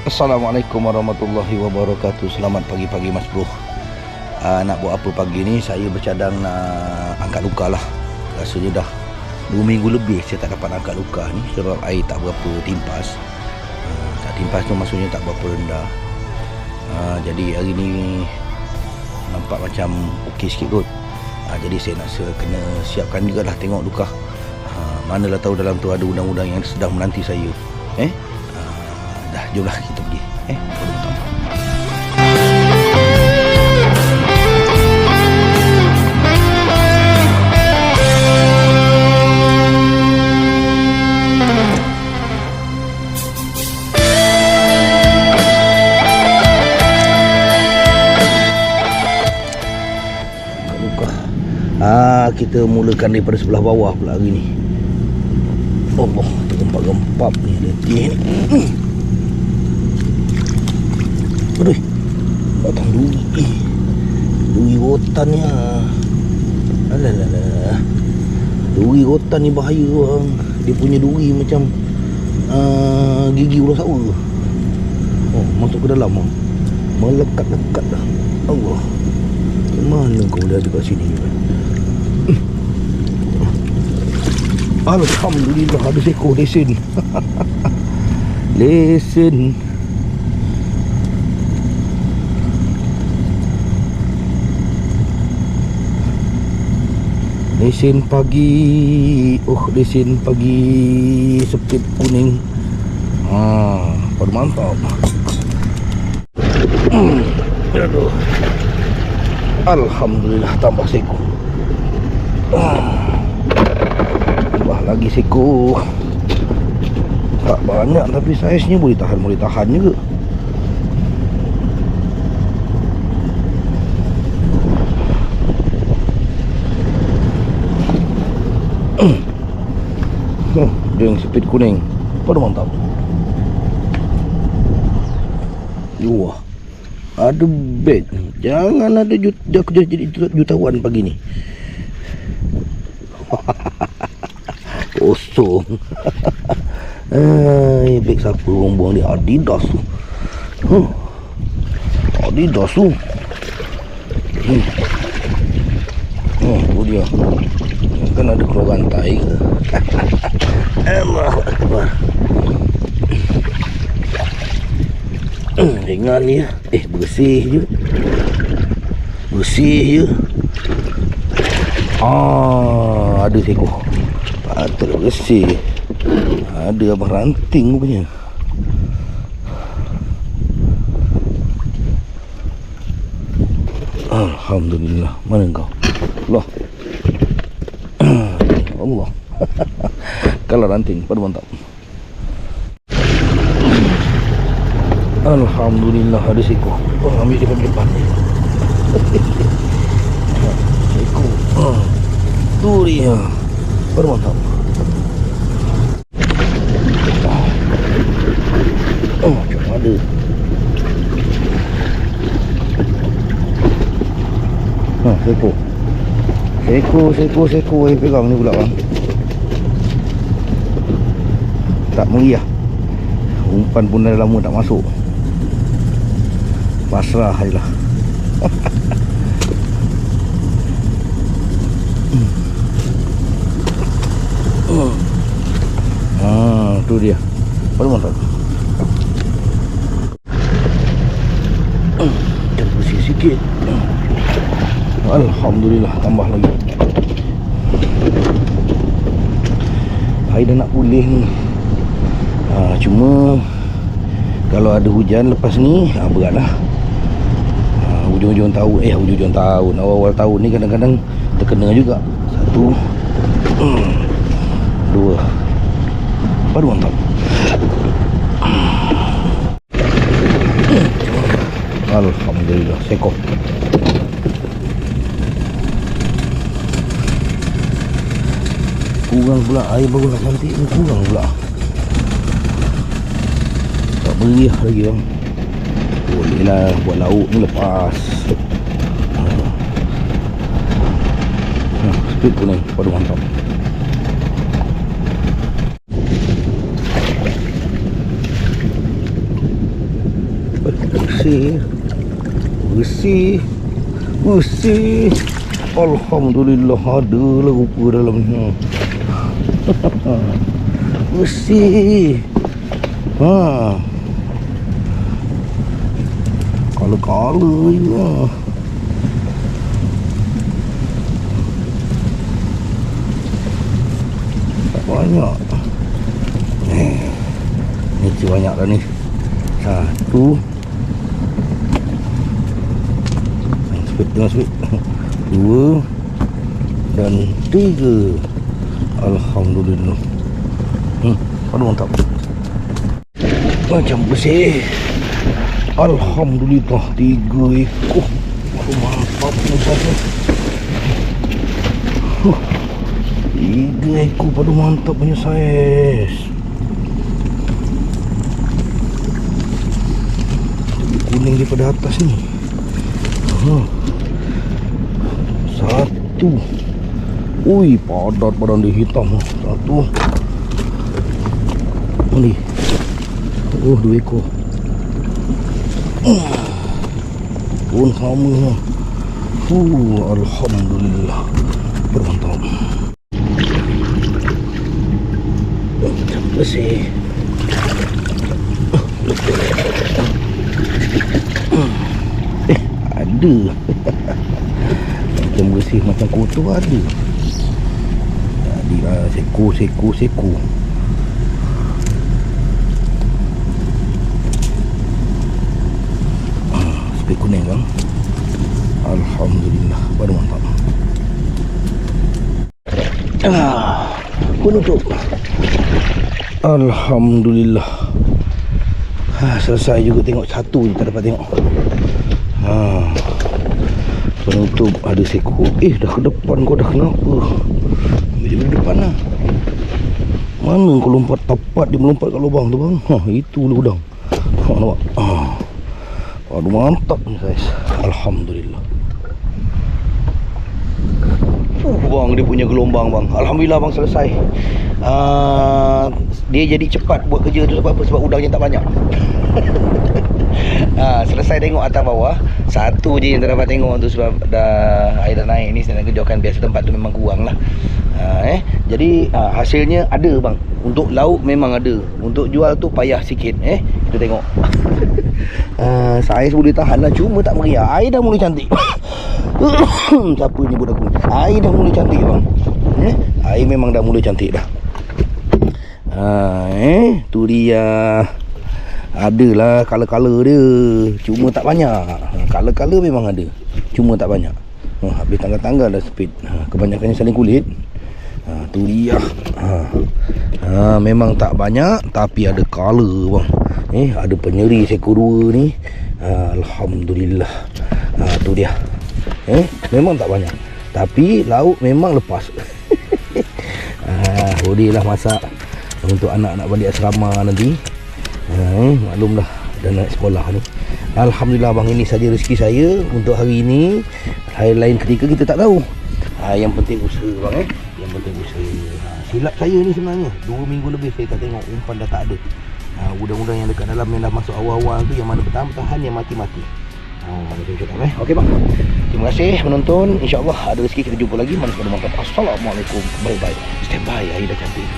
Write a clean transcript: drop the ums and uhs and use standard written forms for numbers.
Assalamualaikum warahmatullahi wabarakatuh. Selamat pagi-pagi Mas Bro. Nak buat apa pagi ni? Saya bercadang nak angkat luka lah. Rasanya dah 2 minggu lebih saya tak dapat angkat luka ni sebab air tak berapa timpas. Tak timpas tu maksudnya tak berapa rendah. Jadi hari ni nampak macam okey sikit kot. Jadi saya nak kena siapkan juga lah tengok luka. Manalah tahu dalam tu ada undang-undang yang sedang menanti saya. Dah, jomlah kita pergi. Kita mulakan daripada sebelah bawah pula hari ni. Allah, tergempap-gempap ni letih ni. Aduh, batang duri. Duri rotan ni. Alalah. Duri rotan ni bahaya bang. Dia punya duri macam gigi ular sawa. Oh, masuk ke dalam bang. Melekat-lekat dah. Allah. Mana kau boleh ada kat sini? Alhamdulillah ada seekor lesen. Lesen. Lesen pagi. Lesen pagi sepit kuning. Pada mantap. Aduh. Alhamdulillah tambah seekor. Tambah lagi seekor. Tak banyak tapi saiznya boleh tahan juga. Dia yang sepit kuning. Pada mantap. Wah, ada beg. Jangan ada aku jadi jutawan pagi ni. Kosong. Beg siapa orang buang ni? Adidas tu. Adidas tu. Tu dia. Kan ada keluar rantai ke? Allah Akbar. Ringan ni. Bersih je. Bersih je. Ada seekor. Patut bersih. Ada abang ranting punya. Alhamdulillah. Mana kau? Allah. Allah. Kalau ranting pada mantap. Alhamdulillah ada seekor. Ambil dia pada depan. Seekor. Duri. Pada mantap. Macam ada. Seekor yang pegang ni pula bang. Tak meriah. Umpan pun dah lama tak masuk. Pasrah je lah. Tu dia. Pada mantap. Kita bersih sikit. Alhamdulillah tambah lagi. Air dah nak pulih ni. Cuma kalau ada hujan lepas ni berat lah. Hujung-hujung tahun, awal-awal tahun ni kadang-kadang terkena juga. 1 2. Baru mantap. Alhamdulillah seekor. Kurang pula air baru nak cantik ni, kurang pula. Tak meriah lagi bang. Boleh lah buat lauk ni lepas. Speed kuning pada mantap. bersih. Bersih. Bersih. Alhamdulillah ada lah rupa dalam ni. Bersih. Kala-kala je. Tak banyak. Ni banyak dah ni. 1. Tengok speed. 2 dan 3. Alhamdulillah. Aduh mantap. Macam bersih. Alhamdulillah 3 ekor. Aduh mantap ni. 3 ekor padu mantap punya saiz. Kuning daripada atas ni. 1. Ui, padat badan dia hitam. 1. Ni. 2 ekor. Pun sama. Alhamdulillah. Bermantap. Macam bersih. Ada. Macam bersih macam kotor ada. Jadilah seko. Spek kuning kan. Alhamdulillah, baru mantap. Penutup. Alhamdulillah. Selesai juga tengok satu je tak dapat tengok. Penutup ada seko. Dah ke depan kau dah kenapa? Ambil ke depan lah. Mana kau lompat tepat dia melompat kat lubang tu bang? Itu udang. Nampak? Aduh mantap ni guys. Alhamdulillah. Bang dia punya gelombang bang. Alhamdulillah bang selesai. Dia jadi cepat buat kerja tu sebab apa? Sebab udangnya tak banyak. Selesai tengok atas bawah. Satu je yang tak dapat tengok tu sebab dah air dah naik ni. Saya nak kejauhkan biasa tempat tu memang kurang lah. Jadi hasilnya ada bang. Untuk lauk memang ada. Untuk jual tu payah sikit. Kita tengok. Saiz boleh tahan lah. Cuma tak meriah. Air dah mula cantik. Siapa ni budak aku? Air dah mula cantik bang. Air memang dah mula cantik dah. Tu dia. Adalah color-color dia. Cuma tak banyak. Color-color memang ada. Cuma tak banyak. Habis tanggal-tanggal dah speed. Kebanyakannya saling kulit. Tu dia. Memang tak banyak. Tapi ada color bang. Ada penyeri seko 2 ni. Alhamdulillah. Tu dia. Memang tak banyak. Tapi lauk memang lepas. Boleh lah masak untuk anak-anak balik asrama nanti. Maklumlah dah naik sekolah ni. Alhamdulillah bang, ini saja rezeki saya untuk hari ini. Hari lain ketika kita tak tahu. Yang penting usaha bang. Yang penting usaha. Silap saya ni sebenarnya 2 minggu lebih saya tak tengok umpan dah tak ada. Udang-udang yang dekat dalam yang dah masuk awal-awal tu, yang mana bertahan-bertahan, yang mati-mati. Okey bang. Terima kasih menonton. InsyaAllah ada rezeki kita jumpa lagi. Manis pada mantap. Assalamualaikum. Bye-bye. Stand by. Air dah cantik.